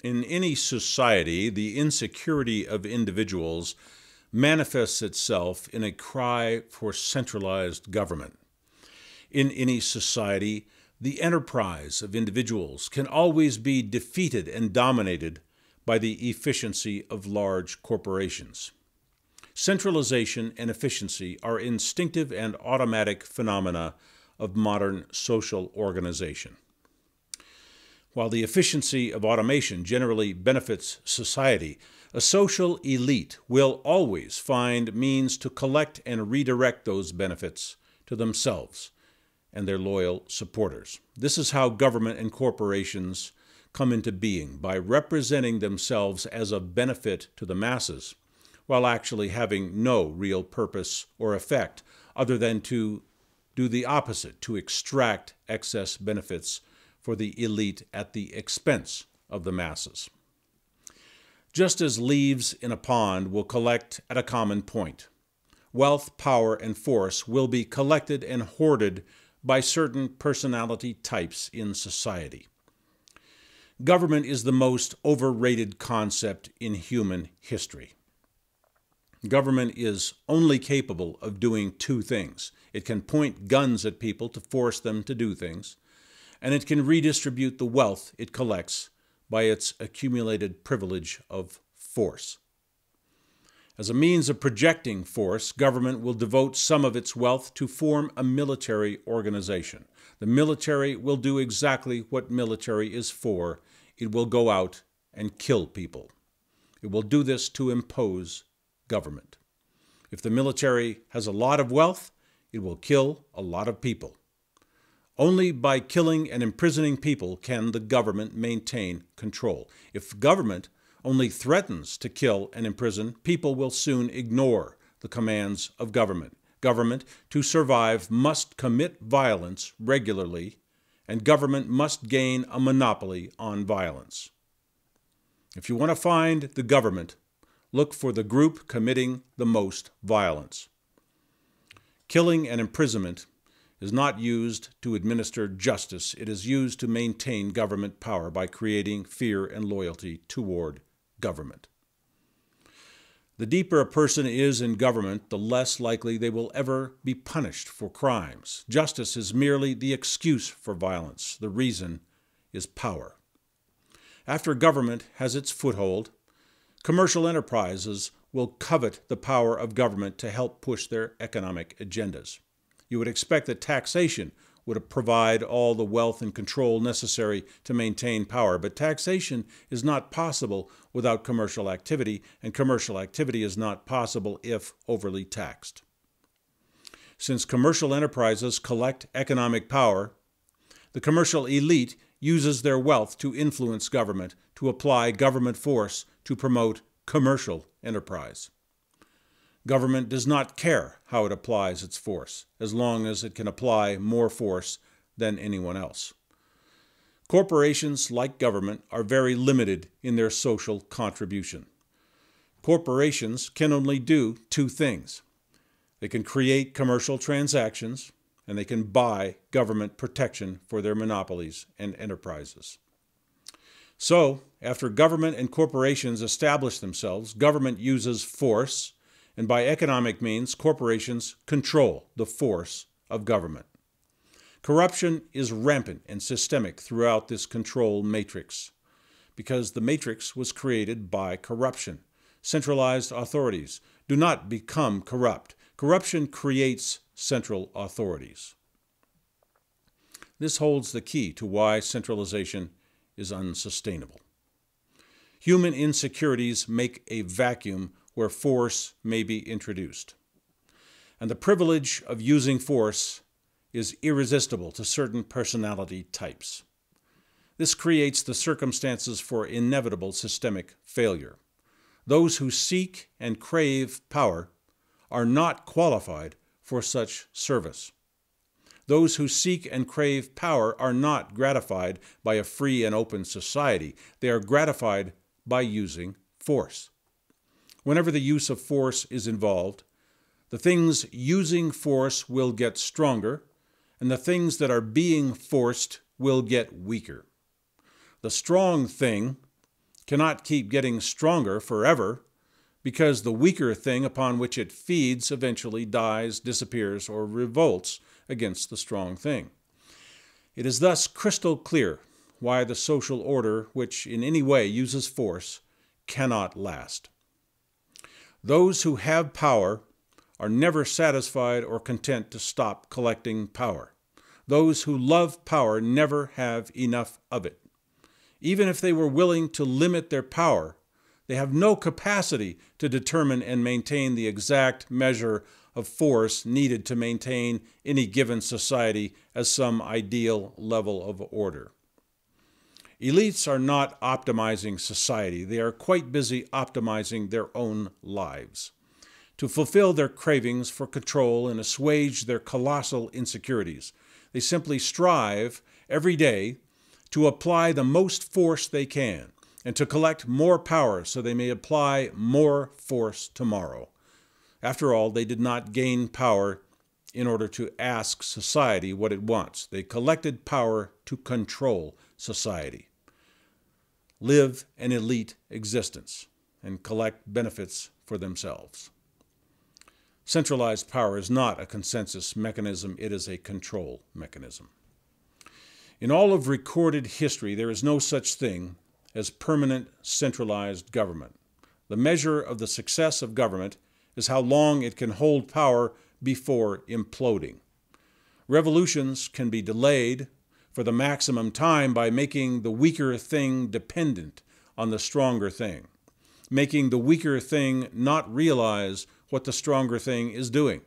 In any society, the insecurity of individuals manifests itself in a cry for centralized government. In any society, the enterprise of individuals can always be defeated and dominated by the efficiency of large corporations. Centralization and efficiency are instinctive and automatic phenomena of modern social organization. While the efficiency of automation generally benefits society, a social elite will always find means to collect and redirect those benefits to themselves and their loyal supporters. This is how government and corporations come into being, by representing themselves as a benefit to the masses, while actually having no real purpose or effect other than to do the opposite, to extract excess benefits for the elite at the expense of the masses. Just as leaves in a pond will collect at a common point, wealth, power, and force will be collected and hoarded by certain personality types in society. Government is the most overrated concept in human history. Government is only capable of doing two things. It can point guns at people to force them to do things, and it can redistribute the wealth it collects by its accumulated privilege of force. As a means of projecting force, government will devote some of its wealth to form a military organization. The military will do exactly what military is for. It will go out and kill people. It will do this to impose government. If the military has a lot of wealth, it will kill a lot of people. Only by killing and imprisoning people can the government maintain control. If government only threatens to kill and imprison, people will soon ignore the commands of government. Government, to survive, must commit violence regularly, and government must gain a monopoly on violence. If you want to find the government, look for the group committing the most violence. Killing and imprisonment is not used to administer justice. It is used to maintain government power by creating fear and loyalty toward government. The deeper a person is in government, the less likely they will ever be punished for crimes. Justice is merely the excuse for violence. The reason is power. After government has its foothold, commercial enterprises will covet the power of government to help push their economic agendas. You would expect that taxation would provide all the wealth and control necessary to maintain power, but taxation is not possible without commercial activity, and commercial activity is not possible if overly taxed. Since commercial enterprises collect economic power, the commercial elite uses their wealth to influence government, to apply government force to promote commercial enterprise. Government does not care how it applies its force, as long as it can apply more force than anyone else. Corporations, like government, are very limited in their social contribution. Corporations can only do two things. They can create commercial transactions, and they can buy government protection for their monopolies and enterprises. So, after government and corporations establish themselves, government uses force, and by economic means, corporations control the force of government. Corruption is rampant and systemic throughout this control matrix, because the matrix was created by corruption. Centralized authorities do not become corrupt. Corruption creates central authorities. This holds the key to why centralization is unsustainable. Human insecurities make a vacuum where force may be introduced. And the privilege of using force is irresistible to certain personality types. This creates the circumstances for inevitable systemic failure. Those who seek and crave power are not qualified for such service. Those who seek and crave power are not gratified by a free and open society. They are gratified by using force. Whenever the use of force is involved, the things using force will get stronger, and the things that are being forced will get weaker. The strong thing cannot keep getting stronger forever because the weaker thing upon which it feeds eventually dies, disappears, or revolts against the strong thing. It is thus crystal clear why the social order, which in any way uses force, cannot last. Those who have power are never satisfied or content to stop collecting power. Those who love power never have enough of it. Even if they were willing to limit their power, they have no capacity to determine and maintain the exact measure of force needed to maintain any given society as some ideal level of order. Elites are not optimizing society. They are quite busy optimizing their own lives. To fulfill their cravings for control and assuage their colossal insecurities, they simply strive every day to apply the most force they can and to collect more power so they may apply more force tomorrow. After all, they did not gain power in order to ask society what it wants. They collected power to control society, live an elite existence, and collect benefits for themselves. Centralized power is not a consensus mechanism, it is a control mechanism. In all of recorded history, there is no such thing as permanent centralized government. The measure of the success of government is how long it can hold power before imploding. Revolutions can be delayed for the maximum time by making the weaker thing dependent on the stronger thing, making the weaker thing not realize what the stronger thing is doing,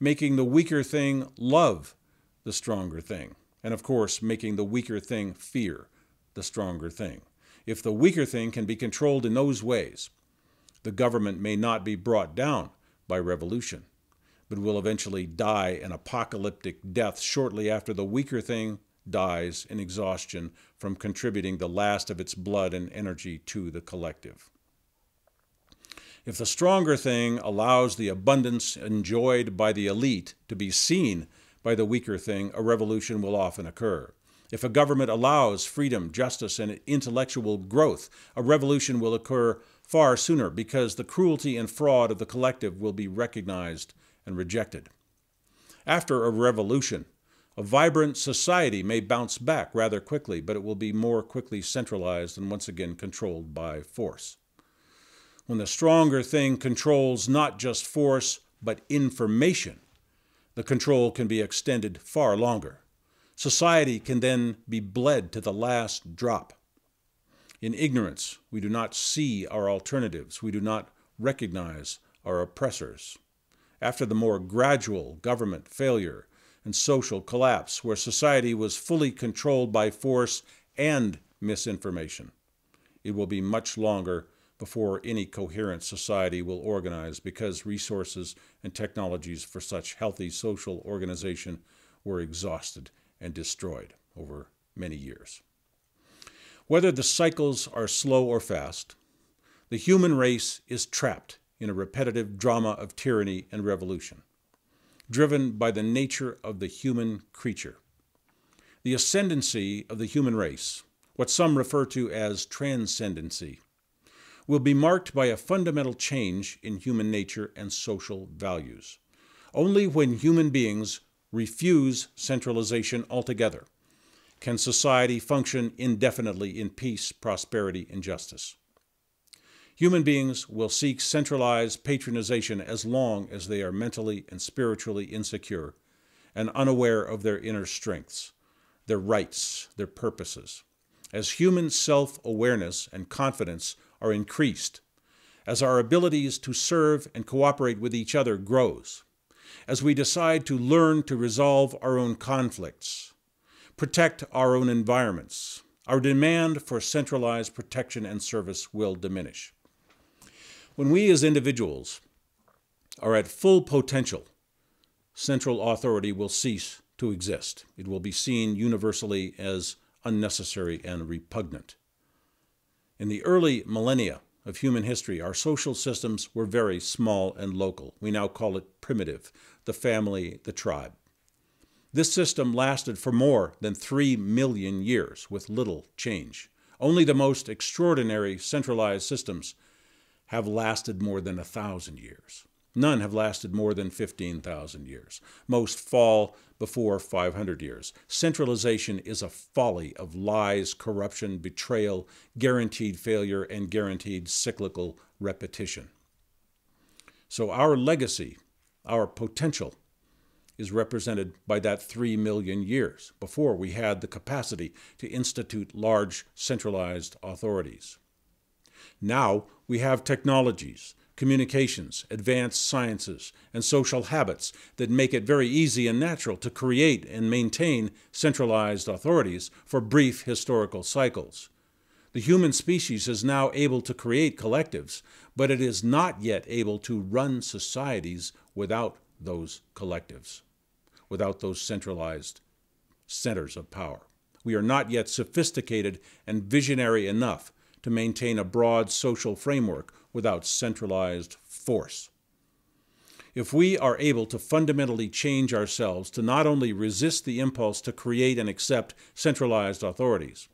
making the weaker thing love the stronger thing, and of course, making the weaker thing fear the stronger thing. If the weaker thing can be controlled in those ways, the government may not be brought down by revolution, but will eventually die an apocalyptic death shortly after the weaker thing dies in exhaustion from contributing the last of its blood and energy to the collective. If the stronger thing allows the abundance enjoyed by the elite to be seen by the weaker thing, a revolution will often occur. If a government allows freedom, justice, and intellectual growth, a revolution will occur far sooner because the cruelty and fraud of the collective will be recognized and rejected. After a revolution, a vibrant society may bounce back rather quickly, but it will be more quickly centralized and once again controlled by force. When the stronger thing controls not just force, but information, the control can be extended far longer. Society can then be bled to the last drop. In ignorance, we do not see our alternatives. We do not recognize our oppressors. After the more gradual government failure and social collapse, where society was fully controlled by force and misinformation, it will be much longer before any coherent society will organize because resources and technologies for such healthy social organization were exhausted and destroyed over many years. Whether the cycles are slow or fast, the human race is trapped in a repetitive drama of tyranny and revolution, driven by the nature of the human creature. The ascendancy of the human race, what some refer to as transcendency, will be marked by a fundamental change in human nature and social values. Only when human beings refuse centralization altogether can society function indefinitely in peace, prosperity, and justice. Human beings will seek centralized patronization as long as they are mentally and spiritually insecure and unaware of their inner strengths, their rights, their purposes. As human self-awareness and confidence are increased, as our abilities to serve and cooperate with each other grows, as we decide to learn to resolve our own conflicts, protect our own environments, our demand for centralized protection and service will diminish. When we as individuals are at full potential, central authority will cease to exist. It will be seen universally as unnecessary and repugnant. In the early millennia of human history, our social systems were very small and local. We now call it primitive, the family, the tribe. This system lasted for more than 3 million years with little change. Only the most extraordinary centralized systems have lasted more than 1,000 years. None have lasted more than 15,000 years. Most fall before 500 years. Centralization is a folly of lies, corruption, betrayal, guaranteed failure, and guaranteed cyclical repetition. So our legacy, our potential, is represented by that 3 million years before we had the capacity to institute large centralized authorities. Now we have technologies, communications, advanced sciences, and social habits that make it very easy and natural to create and maintain centralized authorities for brief historical cycles. The human species is now able to create collectives, but it is not yet able to run societies without those collectives, without those centralized centers of power. We are not yet sophisticated and visionary enough to maintain a broad social framework without centralized force. If we are able to fundamentally change ourselves to not only resist the impulse to create and accept centralized authorities,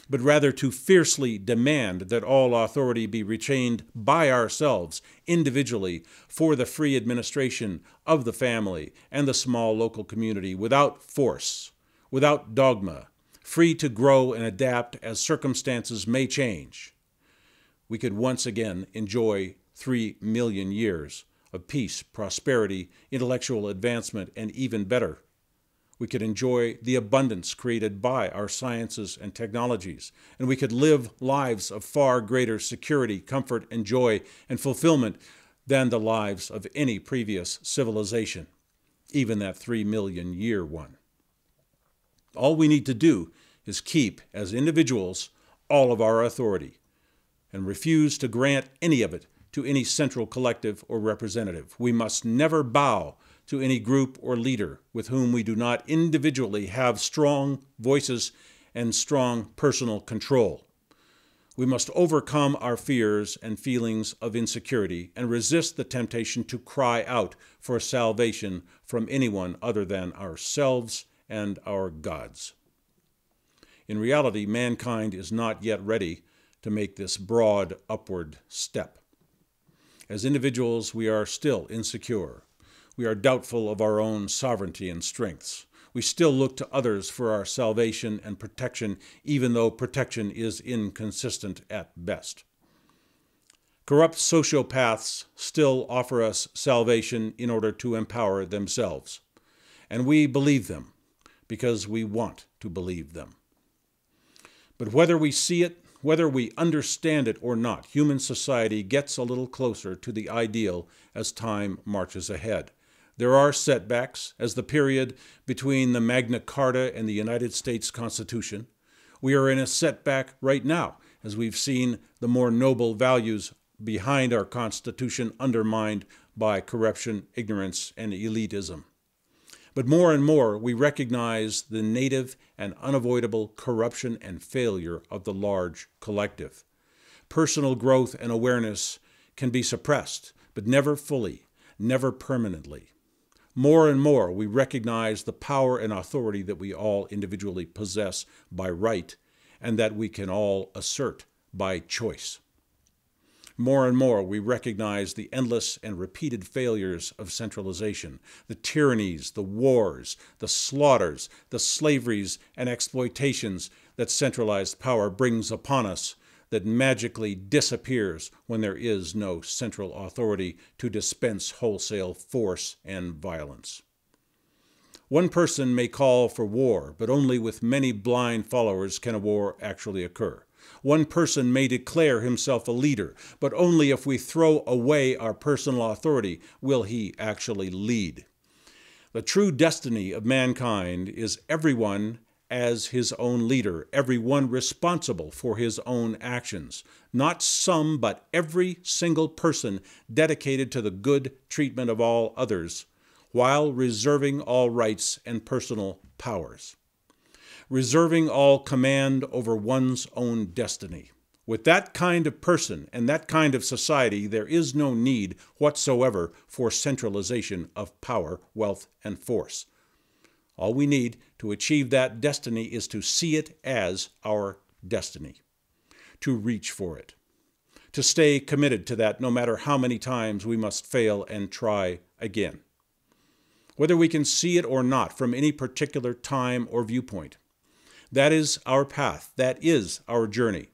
but rather to fiercely demand that all authority be retained by ourselves individually for the free administration of the family and the small local community without force, without dogma, free to grow and adapt as circumstances may change, we could once again enjoy 3 million years of peace, prosperity, intellectual advancement, and even better, we could enjoy the abundance created by our sciences and technologies, and we could live lives of far greater security, comfort, and joy and fulfillment than the lives of any previous civilization, even that 3 million year one. All we need to do is keep, as individuals, all of our authority and refuse to grant any of it to any central collective or representative. We must never bow to any group or leader with whom we do not individually have strong voices and strong personal control. We must overcome our fears and feelings of insecurity and resist the temptation to cry out for salvation from anyone other than ourselves and our gods. In reality, mankind is not yet ready to make this broad upward step. As individuals, we are still insecure. We are doubtful of our own sovereignty and strengths. We still look to others for our salvation and protection, even though protection is inconsistent at best. Corrupt sociopaths still offer us salvation in order to empower themselves. And we believe them because we want to believe them. But whether we see it, whether we understand it or not, human society gets a little closer to the ideal as time marches ahead. There are setbacks, as the period between the Magna Carta and the United States Constitution. We are in a setback right now, as we've seen the more noble values behind our Constitution undermined by corruption, ignorance, and elitism. But more and more, we recognize the native and unavoidable corruption and failure of the large collective. Personal growth and awareness can be suppressed, but never fully, never permanently. More and more, we recognize the power and authority that we all individually possess by right and that we can all assert by choice. More and more, we recognize the endless and repeated failures of centralization, the tyrannies, the wars, the slaughters, the slaveries and exploitations that centralized power brings upon us that magically disappears when there is no central authority to dispense wholesale force and violence. One person may call for war, but only with many blind followers can a war actually occur. One person may declare himself a leader, but only if we throw away our personal authority will he actually lead. The true destiny of mankind is everyone as his own leader, everyone responsible for his own actions. Not some, but every single person dedicated to the good treatment of all others, while reserving all rights and personal powers. Reserving all command over one's own destiny. With that kind of person and that kind of society, there is no need whatsoever for centralization of power, wealth, and force. All we need to achieve that destiny is to see it as our destiny. to reach for it, to stay committed to that no matter how many times we must fail and try again. Whether we can see it or not from any particular time or viewpoint, that is our path, that is our journey.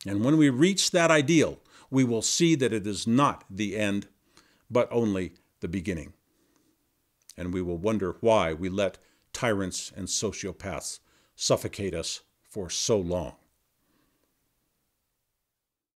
And when we reach that ideal, we will see that it is not the end, but only the beginning. And we will wonder why we let tyrants and sociopaths suffocate us for so long.